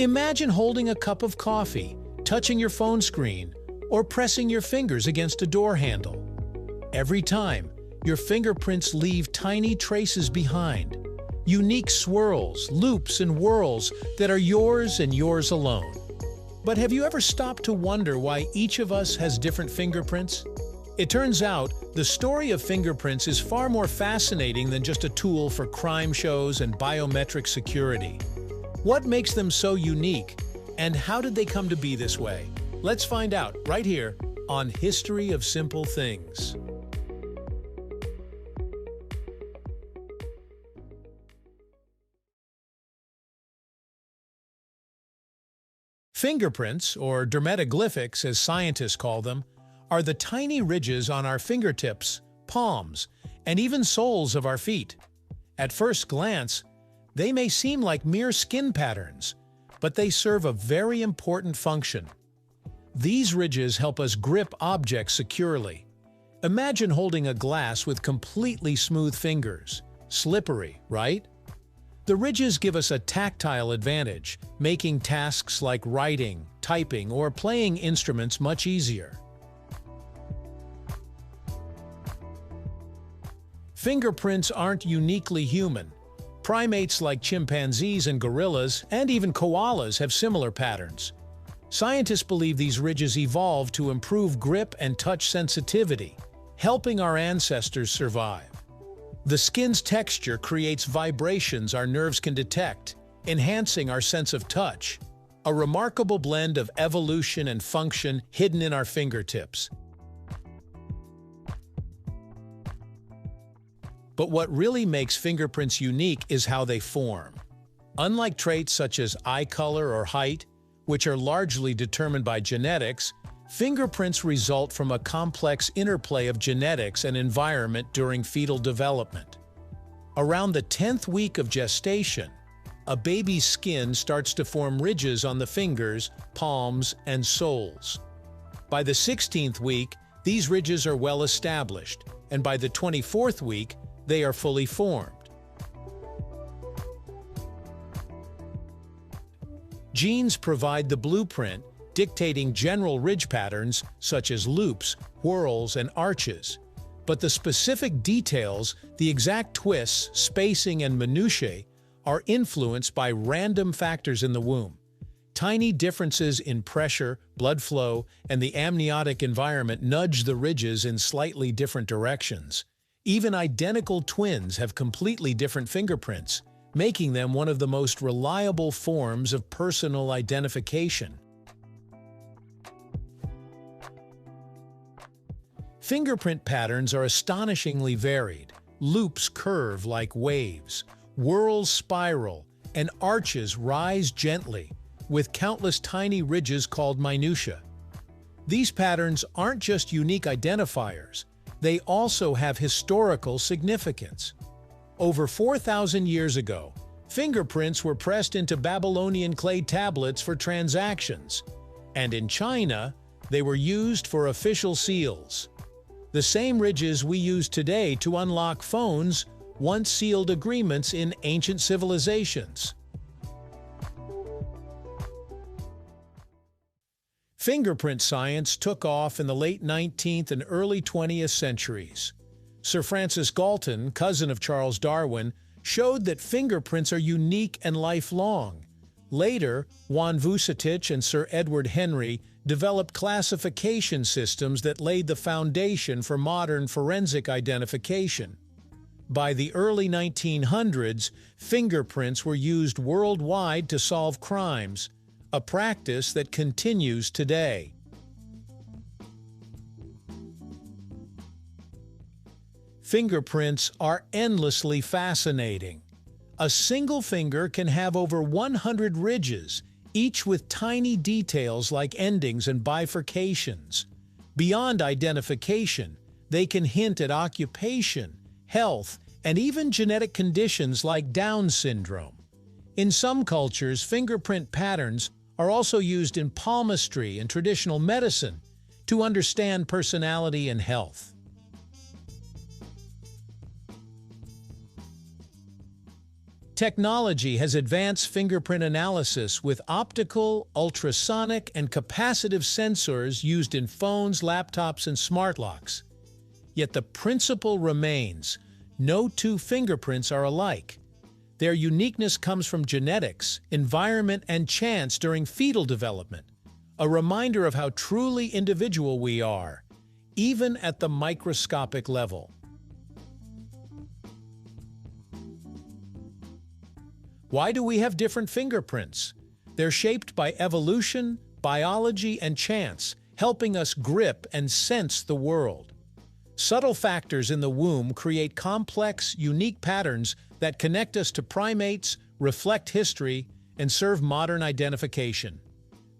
Imagine holding a cup of coffee, touching your phone screen, or pressing your fingers against a door handle. Every time, your fingerprints leave tiny traces behind, unique swirls, loops, and whorls that are yours and yours alone. But have you ever stopped to wonder why each of us has different fingerprints? It turns out, the story of fingerprints is far more fascinating than just a tool for crime shows and biometric security. What makes them so unique, and how did they come to be this way? Let's find out right here on History of Simple Things. Fingerprints, or dermatoglyphics as scientists call them, are the tiny ridges on our fingertips, palms, and even soles of our feet. At first glance, they may seem like mere skin patterns, but they serve a very important function. These ridges help us grip objects securely. Imagine holding a glass with completely smooth fingers. Slippery, right? The ridges give us a tactile advantage, making tasks like writing, typing, or playing instruments much easier. Fingerprints aren't uniquely human. Primates like chimpanzees and gorillas, and even koalas, have similar patterns. Scientists believe these ridges evolved to improve grip and touch sensitivity, helping our ancestors survive. The skin's texture creates vibrations our nerves can detect, enhancing our sense of touch. A remarkable blend of evolution and function hidden in our fingertips. But what really makes fingerprints unique is how they form. Unlike traits such as eye color or height, which are largely determined by genetics, fingerprints result from a complex interplay of genetics and environment during fetal development. Around the 10th week of gestation, a baby's skin starts to form ridges on the fingers, palms, and soles. By the 16th week, these ridges are well established, and by the 24th week, they are fully formed. Genes provide the blueprint, dictating general ridge patterns such as loops, whorls, and arches. But the specific details, the exact twists, spacing, and minutiae, are influenced by random factors in the womb. Tiny differences in pressure, blood flow, and the amniotic environment nudge the ridges in slightly different directions. Even identical twins have completely different fingerprints, making them one of the most reliable forms of personal identification. Fingerprint patterns are astonishingly varied. Loops curve like waves, whorls spiral, and arches rise gently, with countless tiny ridges called minutiae. These patterns aren't just unique identifiers, they also have historical significance. Over 4,000 years ago, fingerprints were pressed into Babylonian clay tablets for transactions, and in China, they were used for official seals. The same ridges we use today to unlock phones once sealed agreements in ancient civilizations. Fingerprint science took off in the late 19th and early 20th centuries. Sir Francis Galton, cousin of Charles Darwin, showed that fingerprints are unique and lifelong. Later, Jan Vucetich and Sir Edward Henry developed classification systems that laid the foundation for modern forensic identification. By the early 1900s, fingerprints were used worldwide to solve crimes, a practice that continues today. Fingerprints are endlessly fascinating. A single finger can have over 100 ridges, each with tiny details like endings and bifurcations. Beyond identification, they can hint at occupation, health, and even genetic conditions like Down syndrome. In some cultures, fingerprint patterns are also used in palmistry and traditional medicine to understand personality and health. technology has advanced fingerprint analysis with optical, ultrasonic, and capacitive sensors used in phones, laptops, and smart locks. Yet the principle remains: no two fingerprints are alike. Their uniqueness comes from genetics, environment, and chance during fetal development, a reminder of how truly individual we are, even at the microscopic level. Why do we have different fingerprints? They're shaped by evolution, biology, and chance, helping us grip and sense the world. Subtle factors in the womb create complex, unique patterns that connect us to primates, reflect history, and serve modern identification.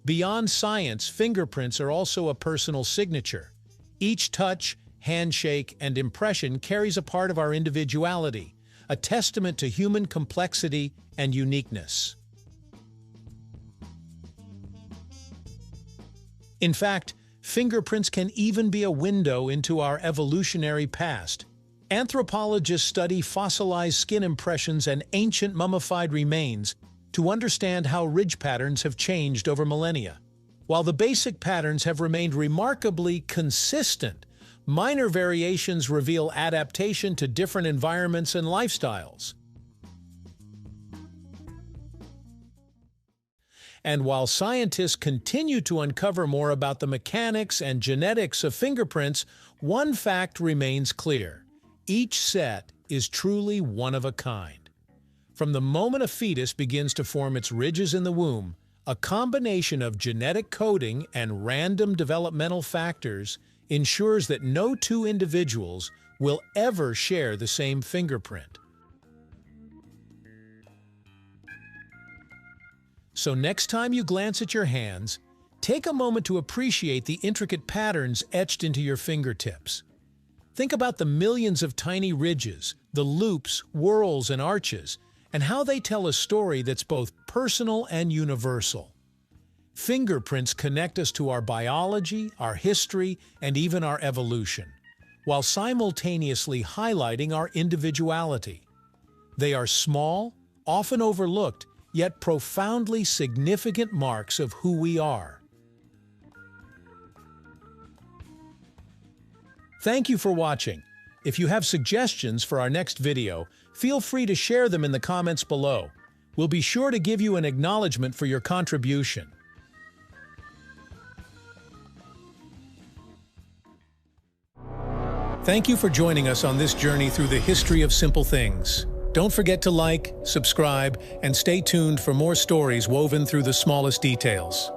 Beyond science, fingerprints are also a personal signature. Each touch, handshake, and impression carries a part of our individuality, a testament to human complexity and uniqueness. In fact, fingerprints can even be a window into our evolutionary past. Anthropologists study fossilized skin impressions and ancient mummified remains to understand how ridge patterns have changed over millennia. While the basic patterns have remained remarkably consistent, minor variations reveal adaptation to different environments and lifestyles. And while scientists continue to uncover more about the mechanics and genetics of fingerprints, one fact remains clear: each set is truly one of a kind. From the moment a fetus begins to form its ridges in the womb, a combination of genetic coding and random developmental factors ensures that no two individuals will ever share the same fingerprint. So next time you glance at your hands, take a moment to appreciate the intricate patterns etched into your fingertips. Think about the millions of tiny ridges, the loops, whorls, and arches, and how they tell a story that's both personal and universal. Fingerprints connect us to our biology, our history, and even our evolution, while simultaneously highlighting our individuality. They are small, often overlooked, yet profoundly significant marks of who we are. Thank you for watching. If you have suggestions for our next video, feel free to share them in the comments below. We'll be sure to give you an acknowledgement for your contribution. Thank you for joining us on this journey through the history of simple things. Don't forget to like, subscribe, and stay tuned for more stories woven through the smallest details.